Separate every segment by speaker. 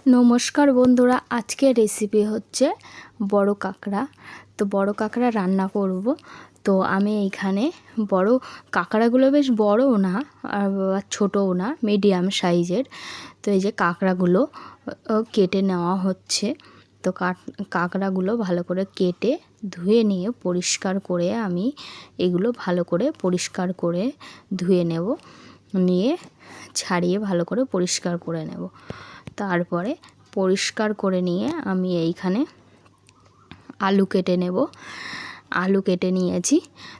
Speaker 1: নমস্কার বন্ধুরা, আজকের রেসিপি হচ্ছে বড় কাঁকড়া। তো বড় কাঁকড়া রান্না করব। তো আমি এইখানে বড় কাঁকড়াগুলো বেশ বড়ও না আর ছোটও না, মিডিয়াম সাইজের। তো এই যে কাঁকড়াগুলো কেটে নেওয়া হচ্ছে। তো কাঁকড়াগুলো ভালো করে কেটে ধুয়ে নিয়ে পরিষ্কার করে আমি এগুলো ভালো করে পরিষ্কার করে ধুয়ে নেব, নিয়ে ছাড়িয়ে ভালো করে পরিষ্কার করে নেব। তারপরে পরিষ্কার করে নিয়ে আমি এইখানে আলু কেটে নেব। আলু কেটে নিয়েছি।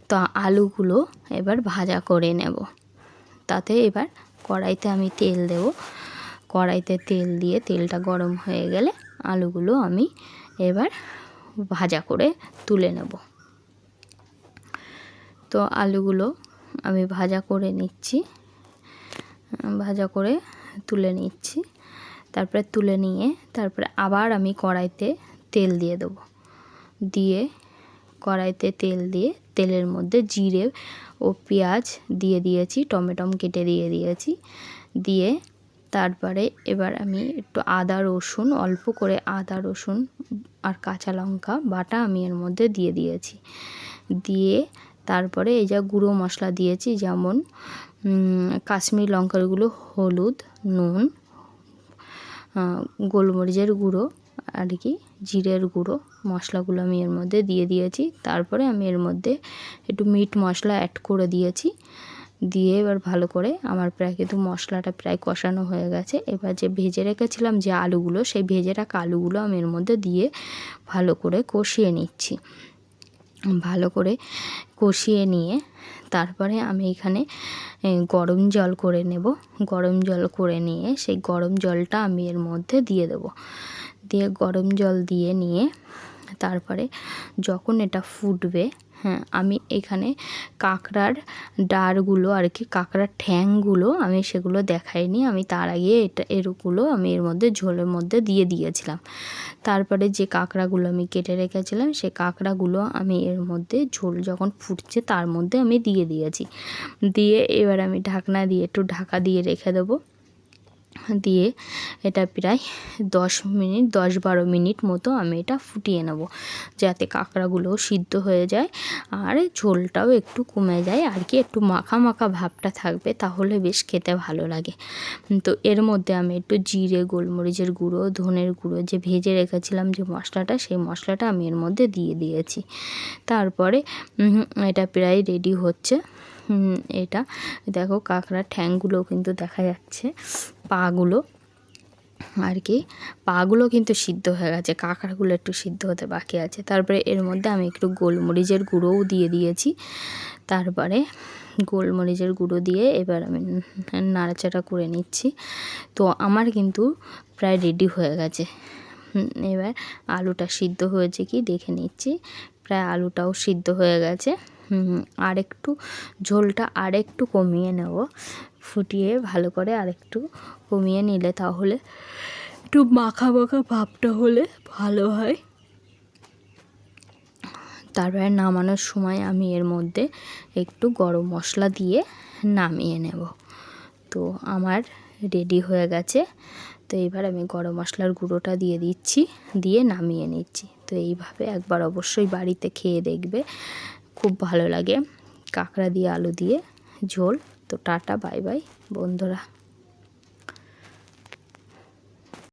Speaker 1: তো আলুগুলো এবার ভাজা করে নেব। তাতে এবার কড়াইতে আমি তেল দেব। কড়াইতে তেল দিয়ে তেলটা গরম হয়ে গেলে আলুগুলো আমি এবার ভাজা করে তুলে নেব। তো আলুগুলো আমি ভাজা করে নিচ্ছি, ভাজা করে তুলে নিচ্ছি। তারপরে তুলে নিয়ে তারপরে আবার আমি কড়াইতে তেল দিয়ে দেবো। দিয়ে কড়াইতে তেল দিয়ে তেলের মধ্যে জিরে ও পেঁয়াজ দিয়ে দিয়েছি, টমেটো কেটে দিয়ে দিয়েছি। দিয়ে তারপরে এবার আমি একটু আদা রসুন, অল্প করে আদা রসুন আর কাঁচা লঙ্কা বাটা আমি এর মধ্যে দিয়ে দিয়েছি। দিয়ে তারপরে এই যা গুঁড়ো মশলা দিয়েছি, যেমন কাশ্মীরি লঙ্কার গুঁড়ো, হলুদ, নুন, গোলমরিচের গুঁড়ো আর কি জিরের গুঁড়ো, মশলাগুলো আমি এর মধ্যে দিয়ে দিয়েছি। তারপরে আমি এর মধ্যে একটু মিট মশলা অ্যাড করে দিয়েছি। দিয়ে এবার ভালো করে আমার প্রায় কিন্তু মশলাটা প্রায় কষানো হয়ে গেছে। এবার যে ভেজে রেখেছিলাম যে আলুগুলো, সেই ভেজে রাখা আলুগুলো আমি এর মধ্যে দিয়ে ভালো করে কষিয়ে নিচ্ছি। ভালো করে কষিয়ে নিয়ে তারপরে আমি এখানে গরম জল করে নেব। গরম জল করে নিয়ে সেই গরম জলটা আমি এর মধ্যে দিয়ে দেব। দিয়ে গরম জল দিয়ে নিয়ে তারপরে যখন এটা ফুটবে, আমি এখানে কাঁকড়ার ডাঁড়গুলো আর কি, কাঁকড়ার ঠ্যাংগুলো আমি সেগুলো দেখাইনি। আমি তার আগে এরগুলো আমি এর মধ্যে ঝোলের মধ্যে দিয়ে দিয়েছিলাম। তারপরে যে কাঁকড়াগুলো আমি কেটে রেখেছিলাম সেই কাঁকড়াগুলো আমি এর মধ্যে ঝোল যখন ফুটছে তার মধ্যে আমি দিয়ে দিয়েছি। দিয়ে এবার আমি ঢাকনা দিয়ে একটু ঢাকা দিয়ে রেখে দেবো। দিয়ে এটা প্রায় 10-12 মিনিট মতো আমি এটা ফুটিয়ে নেব, যাতে কাঁকড়াগুলোও সিদ্ধ হয়ে যায় আর ঝোলটাও একটু কমে যায় আর কি, একটু মাখা মাখা ভাবটা থাকবে, তাহলে বেশ খেতে ভালো লাগে। তো এর মধ্যে আমি একটু জিরে, গোলমরিচের গুঁড়ো, ধনের গুঁড়ো, যে ভেজে রেখেছিলাম যে মশলাটা, সেই মশলাটা আমি এর মধ্যে দিয়ে দিয়েছি। তারপরে এটা প্রায় রেডি হচ্ছে। এটা দেখো কাঁকড়ার ঠ্যাংগুলো কিন্তু দেখা যাচ্ছে, পাগুলো আর কি, পাগুলো কিন্তু সিদ্ধ হয়ে গেছে, কাঁকড়াগুলো একটু সিদ্ধ হতে বাকি আছে। তারপরে এর মধ্যে আমি একটু গোলমরিচের গুঁড়োও দিয়ে দিয়েছি। তারপরে গোলমরিচের গুঁড়ো দিয়ে এবার আমি নাড়াচাড়া করে নিচ্ছি। তো আমার কিন্তু প্রায় রেডি হয়ে গেছে। এবার আলুটা সিদ্ধ হয়েছে কি দেখে নিচ্ছি। প্রায় আলুটাও সিদ্ধ হয়ে গেছে। আর একটু ঝোলটা আর একটু কমিয়ে নেব, ফুটিয়ে ভালো করে আর একটু কমিয়ে নিলে তাহলে একটু মাখা মাখা ভাবটা হলে ভালো হয়। তারপরে নামানোর সময় আমি এর মধ্যে একটু গরম মশলা দিয়ে নামিয়ে নেব। তো আমার রেডি হয়ে গেছে। তো এইবার আমি গরম মশলার গুঁড়োটা দিয়ে দিচ্ছি, দিয়ে নামিয়ে নিচ্ছি। তো এইভাবে একবার অবশ্যই বাড়িতে খেয়ে দেখবে, খুব ভালো লাগে কাঁকড়া দিয়ে আলু দিয়ে ঝোল। তো টাটা, বাই বাই বন্ধুরা।